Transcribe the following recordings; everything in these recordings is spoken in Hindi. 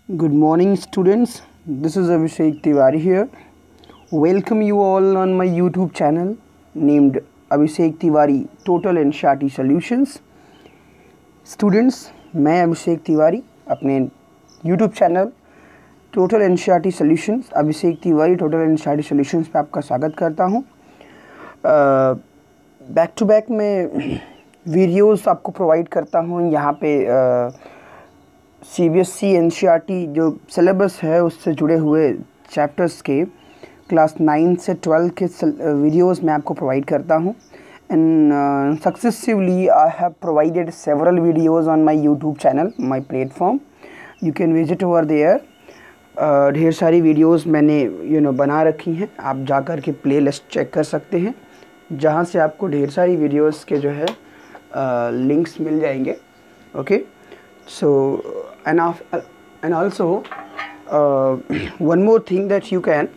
Good morning, students. This is Abhishek Tiwari here. Welcome you all on my YouTube channel named Abhishek Tiwari Total NCERT Solutions. Students, मैं अभिषेक तिवारी अपने YouTube channel total NCERT solutions Abhishek Tiwari total NCERT solutions पे आपका स्वागत करता हूँ। बैक टू बैक मैं वीडियोस आपको प्रोवाइड करता हूँ। यहाँ पे CBSE NCERT जो सिलेबस है उससे जुड़े हुए चैप्टर्स के क्लास 9 से 12 के वीडियोस मैं आपको प्रोवाइड करता हूँ। And successively I have provided several videos on my YouTube channel, my platform. You can visit over there. ढेर सारी वीडियोस मैंने बना रखी हैं, आप जाकर के प्लेलिस्ट चेक कर सकते हैं, जहाँ से आपको ढेर सारी वीडियोस के जो है लिंक्स मिल जाएंगे। Okay, so and also one more thing that you can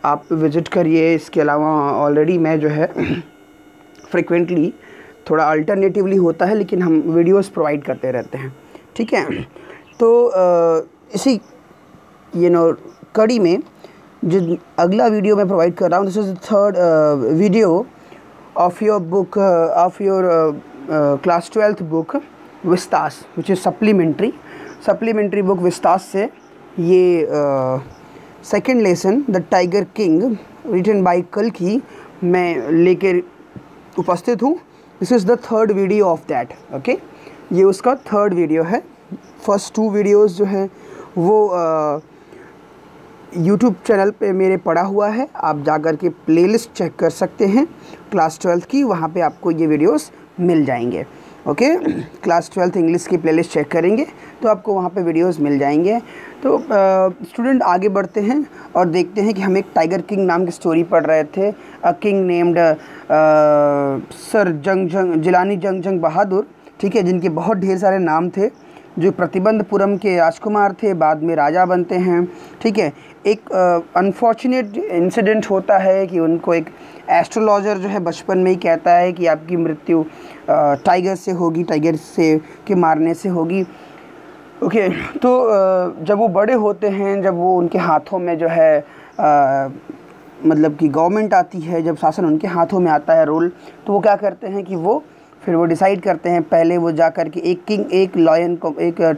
आप विज़िट करिए। इसके अलावा ऑलरेडी मैं जो है फ्रिक्वेंटली थोड़ा अल्टरनेटिवली होता है, लेकिन हम वीडियोस प्रोवाइड करते रहते हैं। ठीक है, तो इसी कड़ी में जो अगला वीडियो मैं प्रोवाइड कर रहा हूँ, this is the third video of your book of your class 12th book Vistas, which is supplementary book Vistas से ये second lesson the tiger king written by कल्कि मैं लेकर उपस्थित हूँ। This is the third video of that. Okay, ये उसका थर्ड वीडियो है। फर्स्ट 2 वीडियोस जो हैं वो यूट्यूब चैनल पे मेरे पड़ा हुआ है, आप जाकर के प्लेलिस्ट चेक कर सकते हैं क्लास 12th की, वहाँ पे आपको ये वीडियोस मिल जाएंगे। ओके, क्लास 12th इंग्लिश की प्लेलिस्ट चेक करेंगे तो आपको वहाँ पे वीडियोस मिल जाएंगे। तो स्टूडेंट आगे बढ़ते हैं और देखते हैं कि हम एक टाइगर किंग नाम की स्टोरी पढ़ रहे थे। A king named sir Jilani जंग बहादुर, ठीक है, जिनके बहुत ढेर सारे नाम थे, जो प्रतिबंधपुरम के राजकुमार थे, बाद में राजा बनते हैं। ठीक है, एक अनफॉर्चुनेट इंसिडेंट होता है कि उनको एक एस्ट्रोलॉजर जो है बचपन में ही कहता है कि आपकी मृत्यु टाइगर से होगी, टाइगर से के मारने से होगी। ओके, तो जब वो बड़े होते हैं, जब वो उनके हाथों में जो है मतलब कि गवर्नमेंट आती है, जब शासन उनके हाथों में आता है रोल, तो वो क्या करते हैं कि वो डिसाइड करते हैं, पहले वो जा कर के एक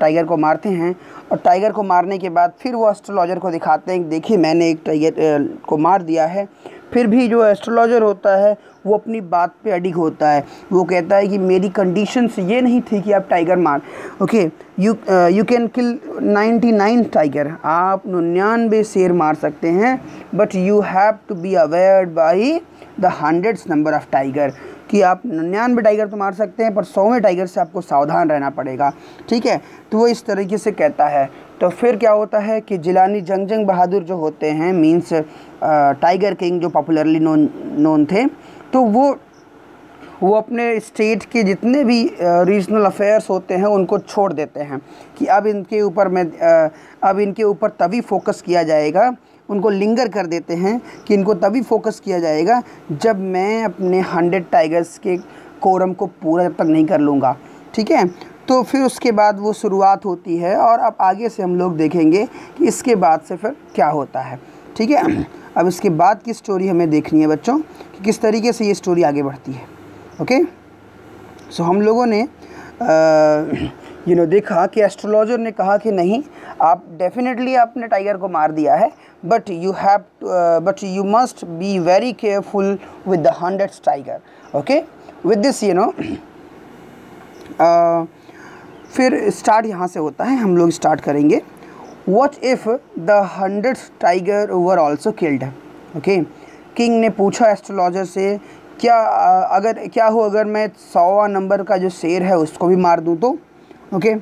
टाइगर को मारते हैं, और टाइगर को मारने के बाद फिर वो एस्ट्रोलॉजर को दिखाते हैं कि देखिए मैंने एक टाइगर को मार दिया है। फिर भी जो एस्ट्रोलॉजर होता है वो अपनी बात पे अडिग होता है। वो कहता है कि मेरी कंडीशंस ये नहीं थी कि आप टाइगर मार। Okay, you can kill 99 tiger, आप 99 शेर मार सकते हैं, but you have to be aware by the 100th number of tiger, कि आप 99 टाइगर तो मार सकते हैं पर 100वें टाइगर से आपको सावधान रहना पड़ेगा। ठीक है, तो वो इस तरीके से कहता है। तो फिर क्या होता है कि जिलानी जंग बहादुर जो होते हैं, मीन्स टाइगर किंग जो पॉपुलरली नोन थे, तो वो अपने स्टेट के जितने भी रीजनल अफेयर्स होते हैं उनको छोड़ देते हैं कि अब इनके ऊपर तभी फोकस किया जाएगा, उनको लिंगर कर देते हैं कि इनको तभी फोकस किया जाएगा जब मैं अपने 100 टाइगर्स के कोरम को पूरा जब तक नहीं कर लूँगा। ठीक है, तो फिर उसके बाद वो शुरुआत होती है, और अब आगे से हम लोग देखेंगे कि इसके बाद से फिर क्या होता है। ठीक है, अब इसके बाद की स्टोरी हमें देखनी है बच्चों कि किस तरीके से ये स्टोरी आगे बढ़ती है। ओके, सो हम लोगों ने देखा कि एस्ट्रोलॉजर ने कहा कि नहीं, आप डेफिनेटली आपने टाइगर को मार दिया है, but you must be very careful with the 100th tiger. Okay, with this फिर स्टार्ट यहाँ से होता है, हम लोग स्टार्ट करेंगे। What if the 100th tiger were also killed? Okay, king ने पूछा एस्ट्रोलॉजर से, क्या हो अगर मैं 100वां नंबर का जो शेर है उसको भी मार दूँ तो? Okay,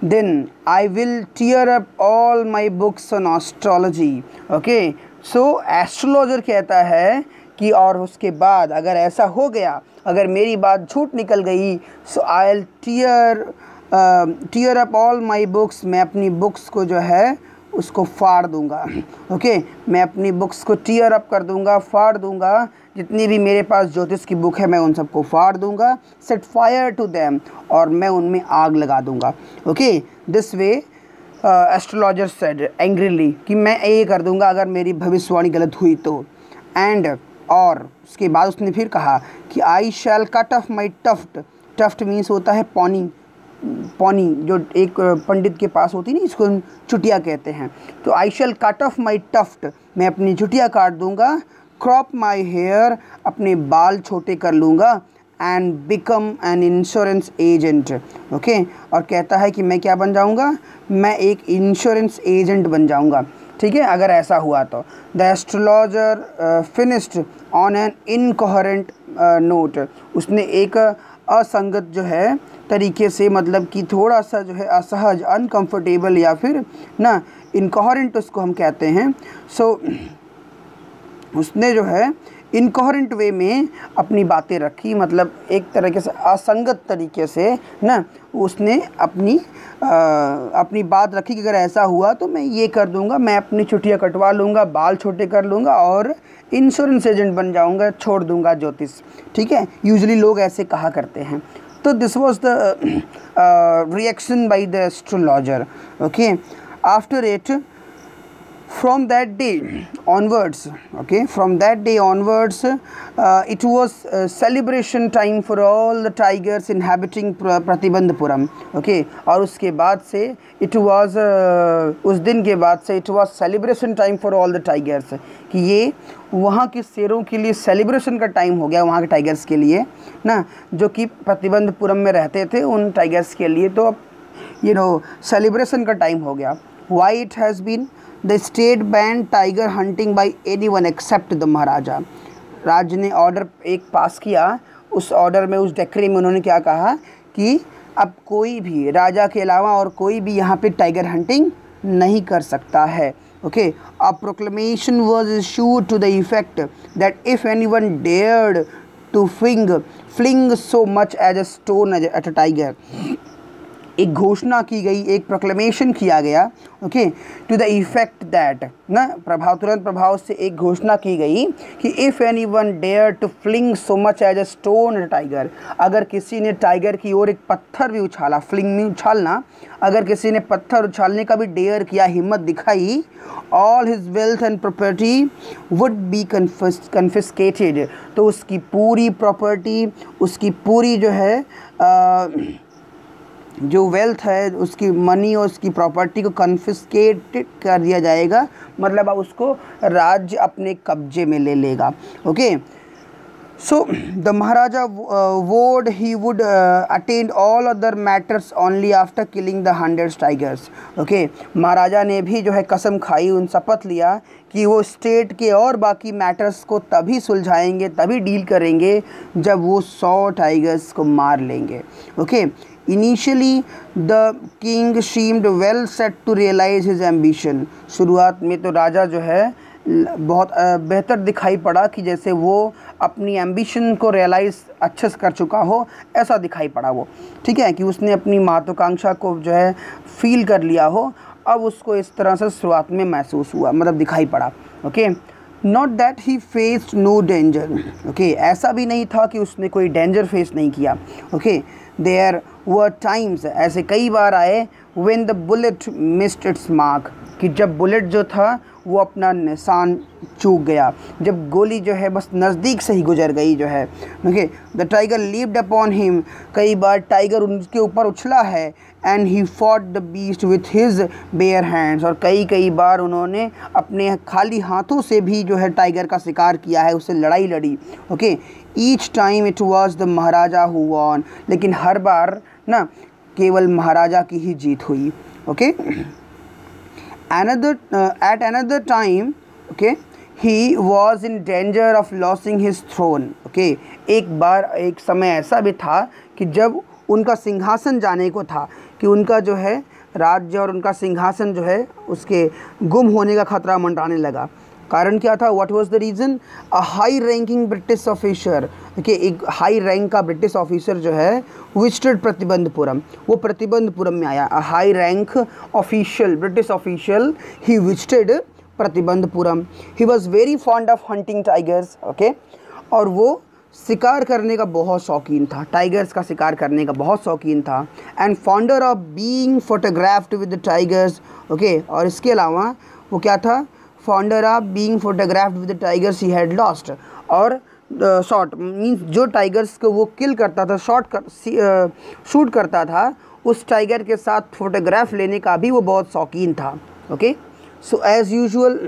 then I will tear up all my books on astrology. Okay, so astrologer कहता है कि और उसके बाद अगर ऐसा हो गया, अगर मेरी बात झूठ निकल गई, so I will tear up all my books, मैं अपनी बुक्स को जो है उसको फाड़ दूंगा। ओके, मैं अपनी बुक्स को टीयर अप कर दूंगा, फाड़ दूंगा, जितनी भी मेरे पास ज्योतिष की बुक है मैं उन सबको फाड़ दूंगा, सेट फायर टू देम, और मैं उनमें आग लगा दूंगा। Okay, this way astrologer said angrily कि मैं ये कर दूंगा अगर मेरी भविष्यवाणी गलत हुई तो। एंड और उसके बाद उसने फिर कहा कि I shall cut off my tuft. Tuft means होता है पौनी, पौनी जो एक पंडित के पास होती नहीं, इसको हम चुटिया कहते हैं। तो आई shall cut off my tuft, मैं अपनी चुटिया काट दूंगा। क्रॉप माई हेयर, अपने बाल छोटे कर लूँगा। And become an insurance agent. Okay, और कहता है कि मैं क्या बन जाऊँगा, मैं एक इंश्योरेंस एजेंट बन जाऊँगा। ठीक है, अगर ऐसा हुआ तो। The astrologer finished on an incoherent note, उसने एक असंगत जो है तरीके से, मतलब कि थोड़ा सा जो है असहज, अनकंफर्टेबल या फिर ना इनकोहेरेंट उसको हम कहते हैं। सो उसने जो है इनकोहेरेंट वे में अपनी बातें रखी, मतलब एक तरीके से असंगत तरीके से ना उसने अपनी बात रखी कि अगर ऐसा हुआ तो मैं ये कर दूंगा, मैं अपनी छुट्टियाँ कटवा लूँगा, बाल छोटे कर लूँगा और इंश्योरेंस एजेंट बन जाऊँगा, छोड़ दूँगा ज्योतिष। ठीक है, यूजुअली लोग ऐसे कहा करते हैं। तो this was the reaction by the astrologer. Okay, after it from that day onwards, it was celebration time for all the tigers inhabiting Pratibandapuram. Okay, और उसके बाद से it was उस दिन के बाद से it was celebration time for all the tigers, कि ये वहाँ के शेरों के लिए सेलिब्रेशन का टाइम हो गया, वहाँ के टाइगर्स के लिए ना, जो कि प्रतिबंधपुरम में रहते थे उन टाइगर्स के लिए। तो अब सेलिब्रेशन का टाइम हो गया। Why it has been? The state banned tiger hunting by anyone except the महाराजा। राज्य ने ऑर्डर एक पास किया, उस ऑर्डर में, उस डेक्री में उन्होंने क्या कहा कि अब कोई भी राजा के अलावा और कोई भी यहाँ पे टाइगर हंटिंग नहीं कर सकता है। Okay, a proclamation was issued to the effect that if anyone dared to fling so much as a stone at a tiger, एक घोषणा की गई, एक प्रोक्लेमेशन किया गया। Okay, to the effect that ना, तुरंत प्रभाव से एक घोषणा की गई कि if anyone dare to fling so much as a stone tiger, अगर किसी ने टाइगर की ओर एक पत्थर भी उछाला, फ्लिंग में उछालना, अगर किसी ने पत्थर उछालने का भी डेयर किया, हिम्मत दिखाई, all his wealth and property would be confiscated, तो उसकी पूरी प्रॉपर्टी, उसकी पूरी जो है जो वेल्थ है, उसकी मनी और उसकी प्रॉपर्टी को कन्फिस्केट कर दिया जाएगा, मतलब अब उसको राज्य अपने कब्जे में ले लेगा। Okay, so the maharaja vowed he would attend all other matters only after killing the 100 tigers. Okay, maharaja ने भी जो है कसम खाई, उन शपथ लिया कि वो स्टेट के और बाकी मैटर्स को तभी सुलझाएंगे, तभी डील करेंगे जब वो 100 टाइगर्स को मार लेंगे। Okay, initially the king seemed well set to realize his ambition. शुरुआत में तो राजा जो है बहुत बेहतर दिखाई पड़ा कि जैसे वो अपनी एम्बिशन को रियलाइज़ अच्छे से कर चुका हो, ऐसा दिखाई पड़ा वो। ठीक है, कि उसने अपनी महत्वाकांक्षा को जो है फील कर लिया हो, अब उसको इस तरह से शुरुआत में महसूस हुआ, मतलब दिखाई पड़ा। Okay, not that he faced no danger. Okay, ऐसा भी नहीं था कि उसने कोई डेंजर फेस नहीं किया। ओके, देयर वर टाइम्स, ऐसे कई बार आए, when the bullet missed it's mark, कि जब बुलेट जो था वो अपना निशान चूक गया, जब गोली जो है बस नज़दीक से ही गुजर गई जो है। Okay, the tiger leaped upon him, कई बार टाइगर उनके ऊपर उछला है, and he fought the beast with his bare hands, और कई बार उन्होंने अपने खाली हाथों से भी जो है टाइगर का शिकार किया है, उससे लड़ाई लड़ी। Okay, each time it was the Maharaja who won, लेकिन हर बार ना केवल महाराजा की ही जीत हुई। Okay, at another time, okay, he was in danger of losing his throne. Okay, एक बार एक समय ऐसा भी था कि जब उनका सिंहासन जाने को था, कि उनका जो है राज्य और उनका सिंहासन जो है उसके गुम होने का खतरा मंडराने लगा। कारण क्या था? What was the reason? A high ranking British officer, देखिए एक हाई रैंक का ब्रिटिश ऑफिसर जो है विजिटेड प्रतिबंधपुरम, वो प्रतिबंधपुरम में आया। A high rank official, British official, he visited Pratibandapuram. He was very fond of hunting tigers. Okay, और वो शिकार करने का बहुत शौकीन था, टाइगर्स का शिकार करने का बहुत शौकीन था। And founder of being photographed with the tigers, okay. और इसके अलावा वो क्या था, founder of being photographed with the tigers he had lost. और शॉट मीन्स जो टाइगर्स को वो किल करता था, शूट करता था, उस टाइगर के साथ फोटोग्राफ लेने का भी वो बहुत शौकीन था, okay. So as usual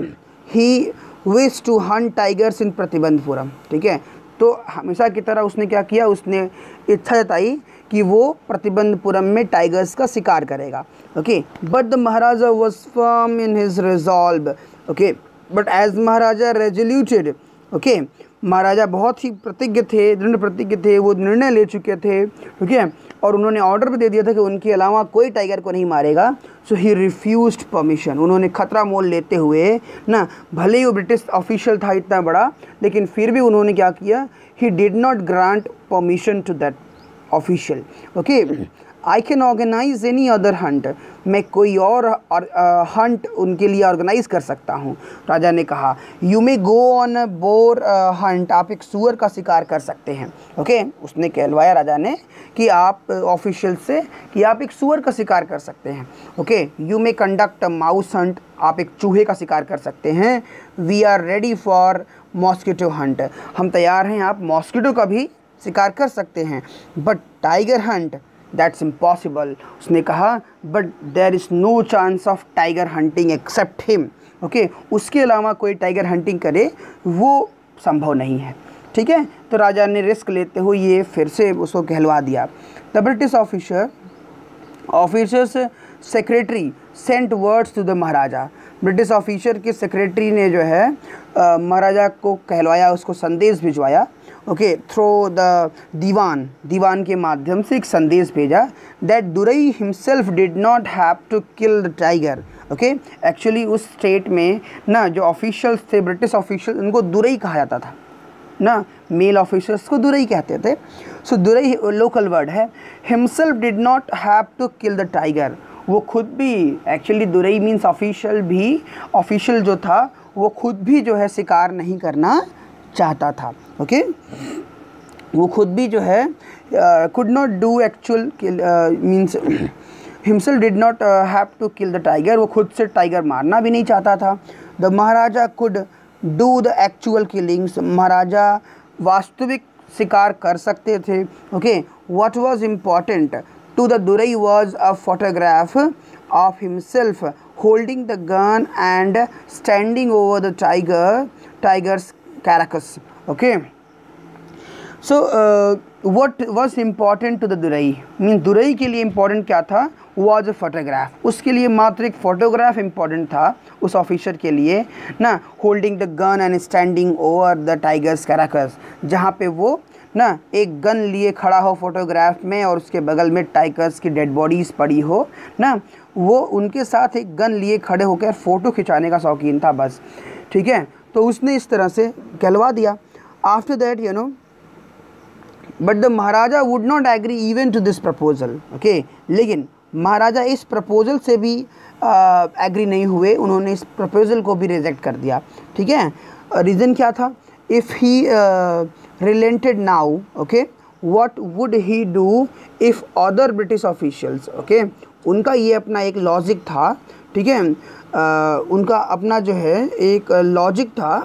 he wish to hunt tigers in Pratibandhapuram, ठीक है। तो हमेशा की तरह उसने क्या किया, उसने इच्छा जताई कि वो प्रतिबंधपुरम में टाइगर्स का शिकार करेगा, okay. But the maharaja was firm in his resolve, okay. But as maharaja resoluted, okay, maharaja बहुत ही प्रतिज्ञ थे, दृढ़ प्रतिज्ञ थे, वो निर्णय ले चुके थे, ठीक है। और उन्होंने ऑर्डर भी दे दिया था कि उनके अलावा कोई टाइगर को नहीं मारेगा। सो ही रिफ्यूज्ड परमिशन, उन्होंने खतरा मोल लेते हुए ना, भले ही वो ब्रिटिश ऑफिशियल था इतना बड़ा, लेकिन फिर भी उन्होंने क्या किया, he did not grant permission to that official, okay. I can organize any other hunt, मैं कोई और हंट उनके लिए ऑर्गेनाइज कर सकता हूँ। राजा ने कहा, you may go on a bore Hunt, आप एक सूअर का शिकार कर सकते हैं, ओके। उसने कहलवाया राजा ने कि आप ऑफिशियल से कि आप एक सूअर का शिकार कर सकते हैं, okay. You may conduct a mouse hunt, आप एक चूहे का शिकार कर सकते हैं। We are ready for mosquito hunt, हम तैयार हैं, आप मॉस्किटो का भी शिकार कर सकते हैं। But tiger hunt that's impossible, उसने कहा, but there is no chance of tiger hunting except him, okay. उसके अलावा कोई टाइगर हंटिंग करे वो संभव नहीं है, ठीक है। तो राजा ने रिस्क लेते हुए ये फिर से उसको कहलवा दिया। The British officers secretary sent words to the maharaja, British officer के सेक्रेटरी ने जो है महाराजा को कहलवाया, उसको संदेश भिजवाया, ओके, थ्रू द दीवान के माध्यम से एक संदेश भेजा, that Durai himself did not have to kill the tiger, okay. Actually उस स्टेट में ना जो ऑफिशियल्स थे, ब्रिटिश ऑफिशियल, उनको दुरई कहा जाता था ना, मेल ऑफिसर्स को दुरई कहते थे। सो दुरई लोकल वर्ड है। Himself did not have to kill the tiger, वो खुद भी, एक्चुअली दुरई मीन्स ऑफिशियल जो था वो खुद भी जो है शिकार नहीं करना चाहता था, ओके। वो खुद भी जो है could not do actual kill means himself did not have to kill the tiger, वो खुद से टाइगर मारना भी नहीं चाहता था। The maharaja could do the actual killings, maharaja वास्तविक शिकार कर सकते थे, okay. What was important to the dorai was a photograph of himself holding the gun and standing over the tigers carcass, okay. So what was important to the dorai, mean Durai के लिए इम्पॉर्टेंट क्या था, वॉज अ फोटोग्राफ, उसके लिए मात्र एक फ़ोटोग्राफ इम्पॉर्टेंट था उस ऑफिसर के लिए ना, holding the gun and standing over the tigers carcass, जहाँ पे वो ना एक गन लिए खड़ा हो फोटोग्राफ में और उसके बगल में टाइगर्स की डेड बॉडीज़ पड़ी हो ना, वो उनके साथ एक गन लिए खड़े होकर फ़ोटो खिंचाने का शौकीन था बस, ठीक है। तो उसने इस तरह से कहलवा दिया। After that you know, but the maharaja would not agree even to this proposal, okay. लेकिन महाराजा इस प्रपोजल से भी एग्री नहीं हुए, उन्होंने इस प्रपोजल को भी रिजेक्ट कर दिया, ठीक है। रीज़न क्या था, if he relented now, okay, what would he do if other British officials, okay. उनका ये अपना एक लॉजिक था, ठीक है। उनका अपना जो है एक लॉजिक था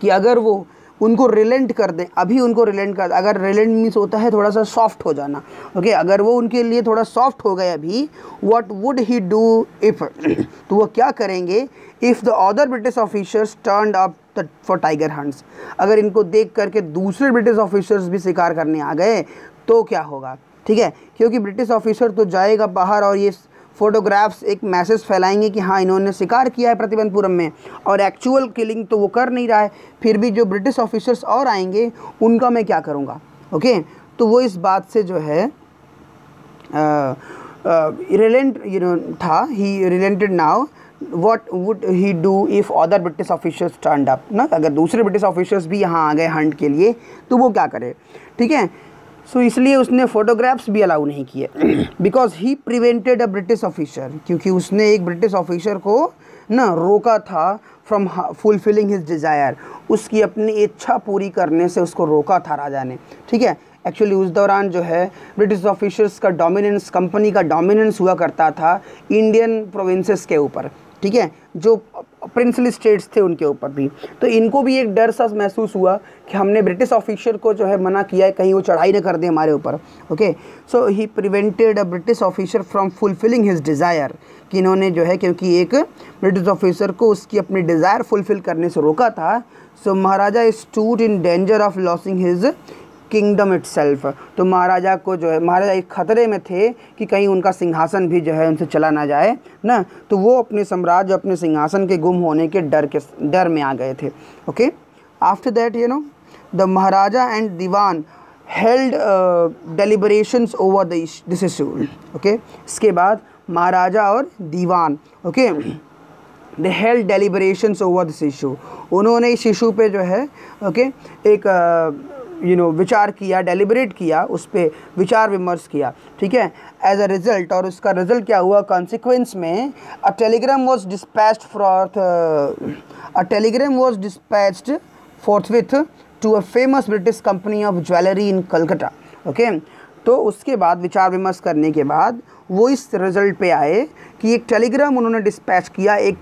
कि अगर वो उनको रिलेंट कर दें, अभी उनको रिलेंट कर, अगर रिलेंट मीन्स होता है थोड़ा सा सॉफ्ट हो जाना, ओके। अगर वो उनके लिए थोड़ा सॉफ्ट हो गए अभी, what would he do if तो वो क्या करेंगे, if the other British officers turned up for tiger hunts, अगर इनको देख करके दूसरे ब्रिटिश ऑफिसर्स भी शिकार करने आ गए तो क्या होगा, ठीक है। क्योंकि ब्रिटिश ऑफिसर तो जाएगा बाहर और ये फ़ोटोग्राफ्स एक मैसेज फैलाएंगे कि हाँ इन्होंने शिकार किया है प्रतिबंधपुरम में, और एक्चुअल किलिंग तो वो कर नहीं रहा है, फिर भी जो ब्रिटिश ऑफिसर्स और आएंगे उनका मैं क्या करूँगा, ओके। तो वो इस बात से जो है रिलेंट था, he relented now, what would he do if other British officers turned up ना, अगर दूसरे ब्रिटिश ऑफिसर्स भी यहाँ आ गए हंट के लिए तो वो क्या करे, ठीक है। सो इसलिए उसने फ़ोटोग्राफ्स भी अलाउ नहीं किए, because he prevented a British officer, क्योंकि उसने एक ब्रिटिश ऑफिसर को ना रोका था फ्रॉम फुलफिलिंग हिज डिज़ायर, उसकी अपनी इच्छा पूरी करने से उसको रोका था राजा ने, ठीक है। एक्चुअली उस दौरान जो है ब्रिटिश ऑफिसर्स का डोमिनेंस, कंपनी का डोमिनेंस हुआ करता था इंडियन प्रोविंसेस के ऊपर, ठीक है, जो प्रिंसली स्टेट्स थे उनके ऊपर भी। तो इनको भी एक डर सा महसूस हुआ कि हमने ब्रिटिश ऑफिसर को जो है मना किया है, कहीं वो चढ़ाई न कर दें हमारे ऊपर, okay. So he prevented a British officer from fulfilling his desire, कि इन्होंने जो है क्योंकि एक ब्रिटिश ऑफिसर को उसकी अपनी डिज़ायर फुलफिल करने से रोका था। So maharaja stood in danger of losing his kingdom itself, तो महाराजा को जो है, महाराजा एक खतरे में थे कि कहीं उनका सिंहासन भी जो है उनसे चला ना जाए ना, तो वो अपने साम्राज्य, अपने सिंहासन के गुम होने के डर में आ गए थे, okay. After that the maharaja and dewan held deliberations over this issue, okay. इसके बाद महाराजा और dewan, okay, they held deliberations over this issue, उन्होंने इस इशू पे जो है, ओके, एक विचार किया, डेलिब्रेट किया, उस पर विचार विमर्श किया, ठीक है। एज अ रिज़ल्ट, और उसका रिज़ल्ट क्या हुआ, कॉन्सिक्वेंस में a telegram was dispatched forthwith to a famous British company of jewellery in Calcutta, okay. तो उसके बाद विचार विमर्श करने के बाद वो इस रिज़ल्ट पे आए कि एक टेलीग्राम उन्होंने डिस्पैच किया, एक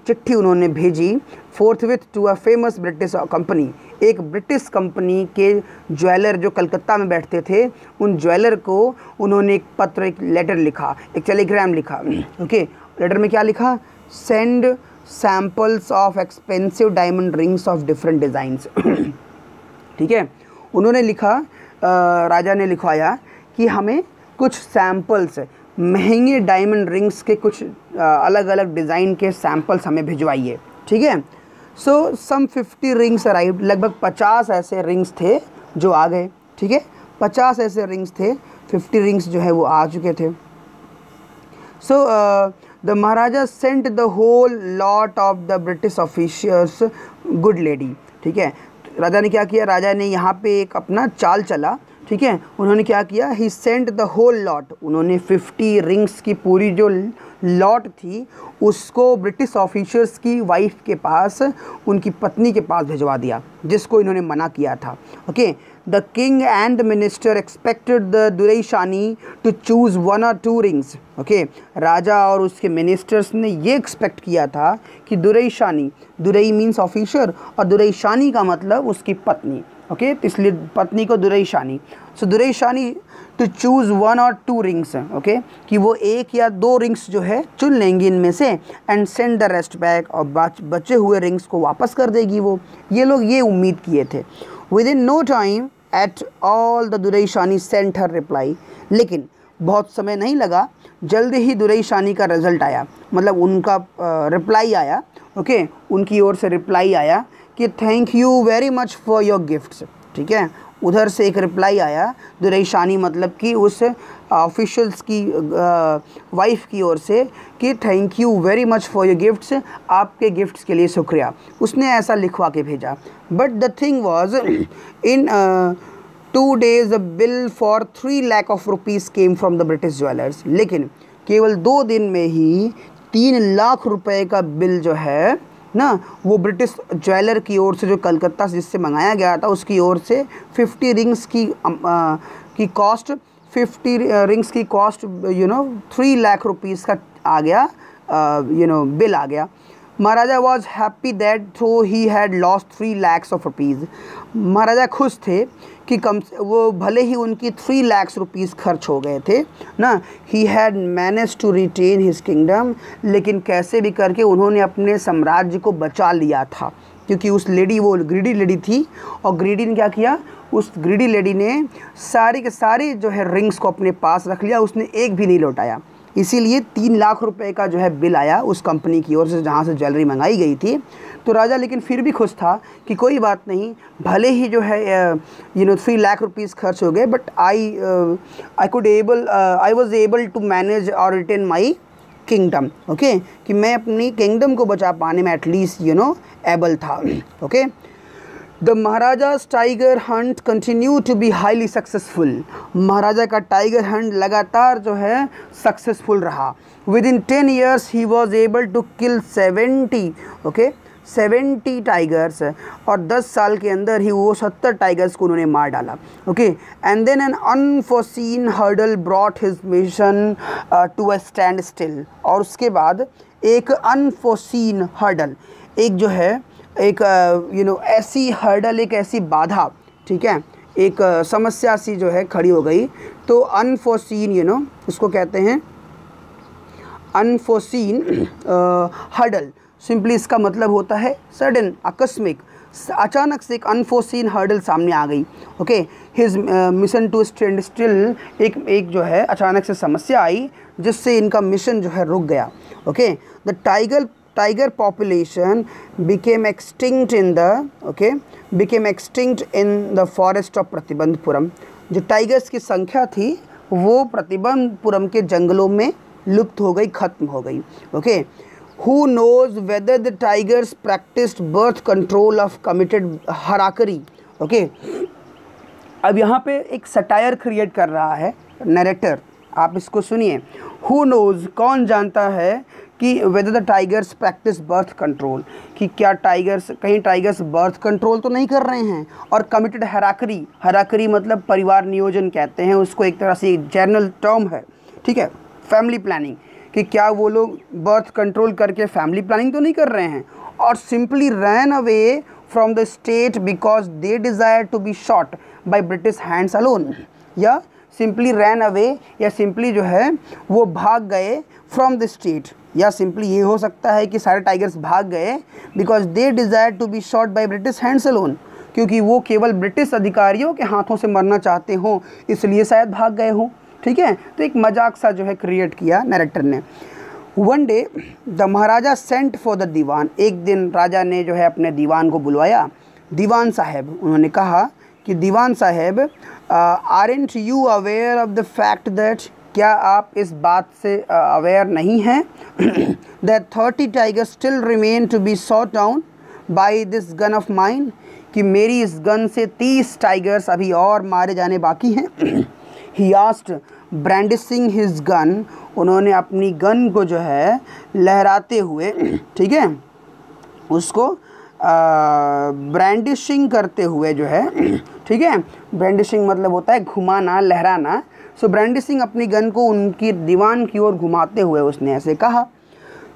चिट्ठी उन्होंने भेजी forthwith to a famous British company, एक ब्रिटिश कंपनी के ज्वेलर जो कलकत्ता में बैठते थे, उन ज्वेलर को उन्होंने एक पत्र, एक लेटर लिखा, एक टेलीग्राम लिखा, ओके। लेटर में क्या लिखा, send samples of expensive diamond rings of different designs, ठीक है। उन्होंने लिखा, राजा ने लिखवाया कि हमें कुछ सैम्पल्स, महंगे डायमंड रिंग्स के कुछ अलग अलग डिज़ाइन के सैम्पल्स हमें भिजवाइए, ठीक है। सो सम 50 रिंग्स अराइव्ड, लगभग 50 ऐसे रिंग्स थे जो आ गए, ठीक है। 50 ऐसे रिंग्स थे, 50 रिंग्स जो है वो आ चुके थे। So the maharaja sent the whole lot of the British officials good lady, ठीक है। राजा ने क्या किया, राजा ने यहाँ पे एक अपना चाल चला, ठीक है। उन्होंने क्या किया, ही सेंट द होल लॉट, उन्होंने 50 रिंग्स की पूरी जो लॉट थी उसको ब्रिटिश ऑफिसर्स की वाइफ के पास, उनकी पत्नी के पास भिजवा दिया, जिसको इन्होंने मना किया था, okay. The king and the minister expected the dorasani to choose 1 or 2 rings, okay. राजा और उसके मिनिस्टर्स ने ये एक्सपेक्ट किया था कि दुरईशानी, दुरई मीन्स ऑफिसर और दुरईशानी का मतलब उसकी पत्नी, ओके, तो इसलिए पत्नी को dorasani. So dorasani to choose 1 or 2 rings, okay, कि वो 1 या 2 रिंग्स जो है चुन लेंगी इनमें से, and send the rest back, और बचे हुए रिंग्स को वापस कर देगी वो। ये लोग ये उम्मीद किए थे। Within no time at all the dorasani sent her reply, लेकिन बहुत समय नहीं लगा, जल्द ही दुरईशानी का रिज़ल्ट आया, मतलब उनका रिप्लाई आया, ओके, उनकी ओर से रिप्लाई आया कि thank you very much for your gifts, ठीक है। उधर से एक रिप्लाई आया दुरईशानी, मतलब कि उस ऑफिशियल्स की वाइफ की ओर से कि thank you very much for your gifts, आपके गिफ्ट्स के लिए शुक्रिया, उसने ऐसा लिखवा के भेजा। But the thing was in 2 days the bill for 3 lakh of rupees came from the British jewellers, लेकिन केवल 2 दिन में ही 3 लाख रुपए का बिल जो है ना, वो ब्रिटिश ज्वेलर की ओर से, जो कलकत्ता से जिससे मंगाया गया था उसकी ओर से 50 रिंग्स की कॉस्ट, 50 रिंग्स की कॉस्ट 3 लाख रुपीज़ का आ गया, बिल आ गया। Maharaja was happy that through he had lost 3 lakhs of rupees, maharaja खुश थे कि वो भले ही उनकी 3 lakhs रुपीज़ खर्च हो गए थे ना, he had manage to retain his kingdom, लेकिन कैसे भी करके उन्होंने अपने साम्राज्य को बचा लिया था, क्योंकि उस लेडी, वो ग्रीडी लेडी थी, और ग्रीडी ने क्या किया, उस ग्रीडी लेडी ने सारे के सारे जो है रिंग्स को अपने पास रख लिया, उसने एक भी नहीं लौटाया। इसीलिए 3 लाख रुपए का जो है बिल आया उस कंपनी की ओर से जहाँ से ज्वेलरी मंगाई गई थी। तो राजा लेकिन फिर भी खुश था कि कोई बात नहीं, भले ही जो है 3 लाख रुपीज़ खर्च हो गए, but I was able to manage और रिटेन माई किंगडम, ओके, कि मैं अपनी किंगडम को बचा पाने में एटलीस्ट एबल था, okay. The maharaja's tiger hunt continue to be highly successful. महाराजा का टाइगर हंट लगातार जो है सक्सेसफुल रहा। Within 10 years he was able to kill 70 tigers, और 10 साल के अंदर ही वो 70 टाइगर्स को उन्होंने मार डाला। Okay, and then an unforeseen hurdle brought his mission to a standstill. और उसके बाद एक अनफोर्सीन हर्डल, एक जो है एक ऐसी हर्डल, एक ऐसी बाधा, ठीक है, एक समस्या सी जो है खड़ी हो गई। तो अनफोर्सीन उसको कहते हैं अनफोर्सीन हर्डल। सिंपली इसका मतलब होता है सडन, आकस्मिक, अचानक से एक अनफोर्सीन हर्डल सामने आ गई। Okay, his mission to standstill, एक जो है अचानक से समस्या आई जिससे इनका मिशन जो है रुक गया। Okay, the tiger population became extinct in the forest of Pratibandapuram. जो टाइगर्स की संख्या थी वो प्रतिबंधपुरम के जंगलों में लुप्त हो गई, खत्म हो गई। Okay, who knows whether the tigers practiced birth control of committed harakiri। Okay, अब यहाँ पे एक सटायर क्रिएट कर रहा है नरेटर, आप इसको सुनिए। Who knows, कौन जानता है कि whether the tigers practice birth control, कि क्या कहीं टाइगर्स बर्थ कंट्रोल तो नहीं कर रहे हैं। और कमिटेड हराकरी मतलब परिवार नियोजन कहते हैं उसको, एक तरह से जनरल टर्म है, ठीक है, फैमिली प्लानिंग, कि क्या वो लोग बर्थ कंट्रोल करके फैमिली प्लानिंग तो नहीं कर रहे हैं। और simply ran away from the state because they desire to be shot by British hands alone, या सिंपली रैन अवे, या सिंपली जो है वो भाग गए फ्रॉम द स्टेट, या सिंपली ये हो सकता है कि सारे टाइगर्स भाग गए because they desire to be shot by British hands alone, क्योंकि वो केवल ब्रिटिश अधिकारियों के हाथों से मरना चाहते हों, इसलिए शायद भाग गए हों। ठीक है, तो एक मजाक सा जो है क्रिएट किया नरेटर ने। One day the maharaja sent for the dewan, एक दिन राजा ने जो है अपने दीवान को बुलवाया। दीवान साहब, उन्होंने कहा कि दीवान साहब, aren't you aware of the fact that, क्या आप इस बात से अवेयर नहीं हैं that 30 tigers still remain to be shot down by this gun of mine, कि मेरी इस गन से 30 टाइगर्स अभी और मारे जाने बाकी हैं। He asked brandishing his gun, उन्होंने अपनी गन को जो है लहराते हुए, ठीक है, उसको ब्रांडिशिंग करते हुए जो है, ठीक है, ब्रांडिशिंग मतलब होता है घुमाना, लहराना। सो ब्रांडिशिंग अपनी गन को उनकी दीवान की ओर घुमाते हुए उसने ऐसे कहा।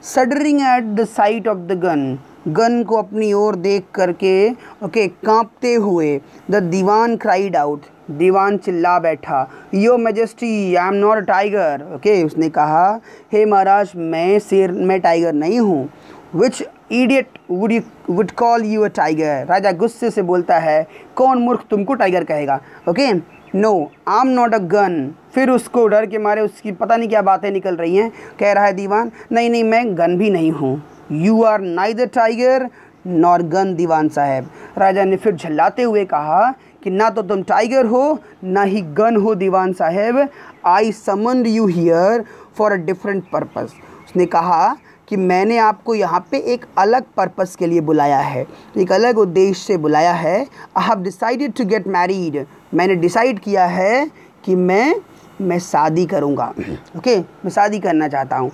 Shuddering at the sight of the gun, gun को अपनी ओर देख करके, ओके, कांपते हुए, the dewan cried out, dewan चिल्ला बैठा, your majesty I am not a tiger. Okay, उसने कहा, हे महाराज, मैं शेर, मैं टाइगर नहीं हूँ। Which idiot would call you a tiger, राजा गुस्से से बोलता है, कौन मूर्ख तुमको टाइगर कहेगा। Okay, no I am not a gun, फिर उसको डर के मारे उसकी पता नहीं क्या बातें निकल रही हैं, कह रहा है दीवान, नहीं नहीं, मैं गन भी नहीं हूँ। You are neither tiger nor gun dewan sahib. राजा ने फिर झल्लाते हुए कहा कि ना तो तुम टाइगर हो ना ही गन हो dewan sahib. I summoned you here for a different purpose, उसने कहा कि मैंने आपको यहाँ पे एक अलग पर्पस के लिए बुलाया है, एक अलग उद्देश्य से बुलाया है। I have decided to get married, मैंने डिसाइड किया है कि मैं शादी करूँगा। ओके, मैं शादी करना चाहता हूँ।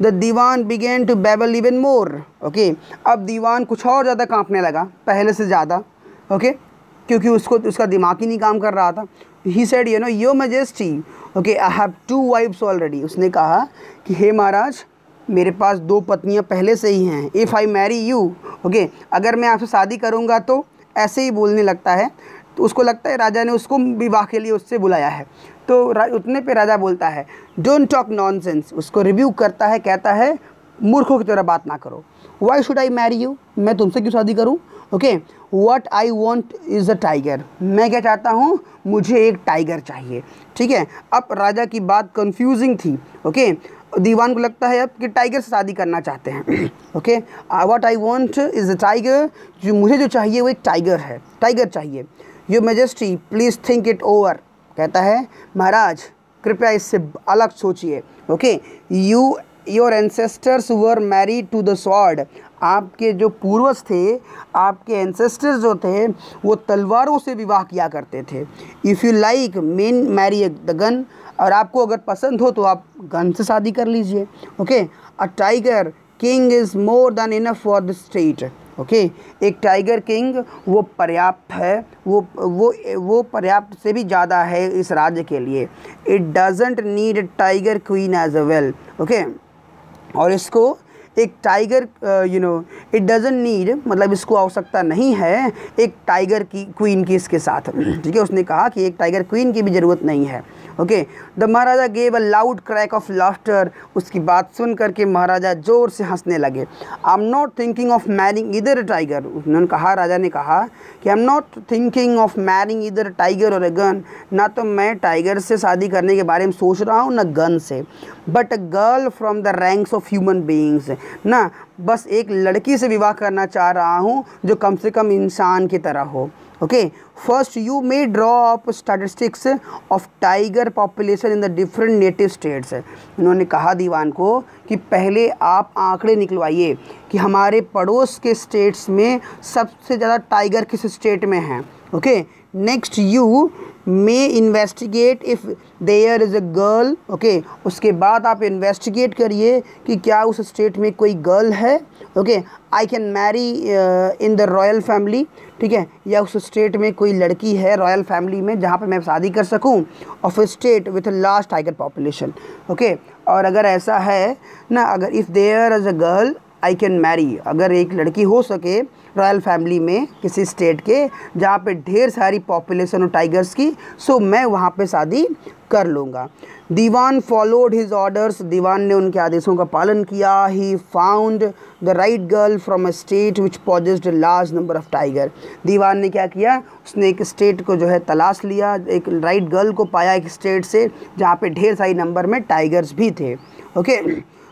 The Dewan began to babble even more. Okay, अब दीवान कुछ और ज़्यादा कांपने लगा, पहले से ज़्यादा। ओके, क्योंकि उसका दिमाग ही नहीं काम कर रहा था। He said, you know, your majesty, okay, I have 2 wives already. उसने कहा कि हे महाराज, मेरे पास 2 पत्नियां पहले से ही हैं। If I marry you, okay, अगर मैं आपसे शादी करूंगा तो, ऐसे ही बोलने लगता है। तो उसको लगता है राजा ने उसको विवाह के लिए उससे बुलाया है। तो उतने पे राजा बोलता है, डोंट टॉक नॉनसेंस, उसको रिव्यू करता है, कहता है मूर्खों की तरह बात ना करो। Why should I marry you, मैं तुमसे क्यों शादी करूँ। Okay, what I want is a tiger, मैं क्या चाहता हूँ, मुझे एक टाइगर चाहिए। ठीक है, अब राजा की बात कंफ्यूजिंग थी। ओके, दीवान को लगता है अब कि टाइगर से शादी करना चाहते हैं। Okay, what I want is a tiger, जो मुझे जो चाहिए वो एक टाइगर है, टाइगर चाहिए। Your majesty please think it over, कहता है महाराज कृपया इससे अलग सोचिए। Okay, you your ancestors were married to the sword, आपके जो पूर्वज थे, आपके एंसेस्टर्स जो थे वो तलवारों से विवाह किया करते थे। If you like men marry the gun, और आपको अगर पसंद हो तो आप गन से शादी कर लीजिए। Okay, a tiger king is more than enough for the state. Okay, एक टाइगर किंग वो पर्याप्त है, वो पर्याप्त से भी ज़्यादा है इस राज्य के लिए। It doesn't need a tiger queen as well. Okay, और इसको एक टाइगर इट डजेंट नीड, मतलब इसको आवश्यकता नहीं है एक टाइगर की क्वीन की इसके साथ। ठीक है, उसने कहा कि एक टाइगर क्वीन की भी ज़रूरत नहीं है। Okay, the Maharaja gave a loud crack of laughter, उसकी बात सुन करके महाराजा जोर से हंसने लगे। आई am not thinking of marrying इधर टाइगर, उन्होंने कहा, राजा ने कहा कि आई am not thinking of marrying इधर टाइगर और अ गन, ना तो मैं टाइगर से शादी करने के बारे में सोच रहा हूँ ना गन से, but a girl from the ranks of human beings, ना बस एक लड़की से विवाह करना चाह रहा हूँ जो कम से कम इंसान की तरह हो। Okay, first you may draw up statistics of tiger population in the different native states. उन्होंने कहा दीवान को कि पहले आप आंकड़े निकलवाइए कि हमारे पड़ोस के स्टेट्स में सबसे ज़्यादा टाइगर किस स्टेट में हैं। Okay, next you may investigate if there is a girl. Okay, उसके बाद आप इन्वेस्टिगेट करिए कि क्या उस स्टेट में कोई गर्ल है। Okay, I can Mary in the royal family, ठीक है, या उस स्टेट में कोई लड़की है रॉयल फैमिली में जहाँ पे मैं शादी कर सकूँ, of a state with a large tiger population. Okay, और अगर ऐसा है ना, अगर if there is a girl I can marry, अगर एक लड़की हो सके रॉयल फैमिली में किसी स्टेट के जहाँ पे ढेर सारी पॉपुलेशन हो टाइगर्स की, सो मैं वहाँ पे शादी कर लूँगा। Dewan followed his orders, dewan ने उनके आदेशों का पालन किया। He found the right girl from a state which possessed large number of tiger, dewan ने क्या किया, उसने एक स्टेट को जो है तलाश लिया, एक राइट गर्ल को पाया एक स्टेट से जहाँ पे ढेर सारी नंबर में टाइगर्स भी थे। Okay,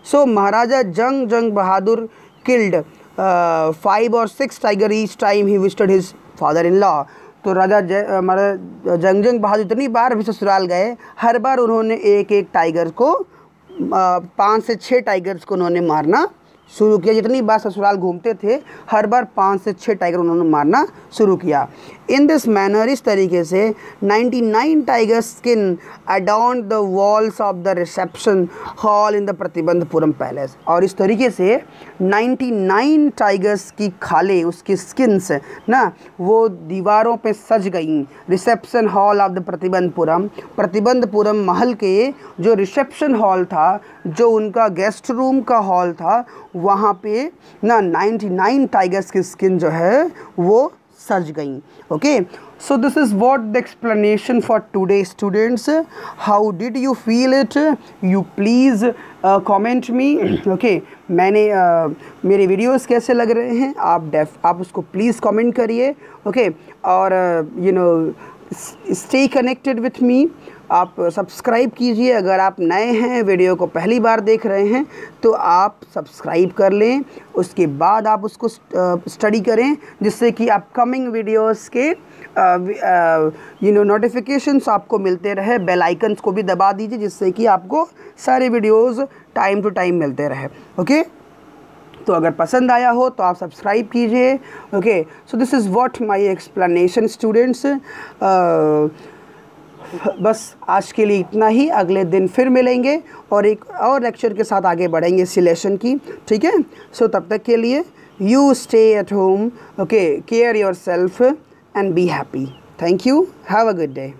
so maharaja Jung Bahadur killed 5 or 6 tiger each time he visited his father in law. तो राजा हमारा जंग बहादुर इतनी बार भी ससुराल गए, हर बार उन्होंने एक एक टाइगर को 5 से 6 टाइगर्स को उन्होंने मारना शुरू किया। जितनी बार ससुराल घूमते थे हर बार 5 से 6 टाइगर उन्होंने मारना शुरू किया। इन दिस मैनर, इस तरीके से 99 tiger skin adorned the walls of the reception hall in the Pratibandapuram palace, और इस तरीके से 99 टाइगर्स की खालें, उसकी स्किन्स ना, वो दीवारों पे सज गई reception hall of the Pratibandapuram महल के जो रिसेप्शन हॉल था, जो उनका गेस्ट रूम का हॉल था, वहाँ पे ना 99 टाइगर्स की स्किन जो है वो सज गई। Okay, so this is what the explanation for today, students. How did you feel it? You please comment me. Okay, मेरे वीडियोस कैसे लग रहे हैं आप उसको प्लीज़ कमेंट करिए। ओके, और stay connected with me. आप सब्सक्राइब कीजिए, अगर आप नए हैं, वीडियो को पहली बार देख रहे हैं तो आप सब्सक्राइब कर लें, उसके बाद आप उसको स्टडी करें, जिससे कि अपकमिंग वीडियोस के नोटिफिकेशंस आपको मिलते रहे। बेल आइकन्स को भी दबा दीजिए, जिससे कि आपको सारे वीडियोस टाइम टू टाइम मिलते रहे। ओके, तो अगर पसंद आया हो तो आप सब्सक्राइब कीजिए। Okay, so this is what my explanation students. बस आज के लिए इतना ही, अगले दिन फिर मिलेंगे और एक और लेक्चर के साथ आगे बढ़ेंगे इस लेसन की। ठीक है, सो तब तक के लिए you stay at home, okay, care your self and be happy. Thank you, have a good day.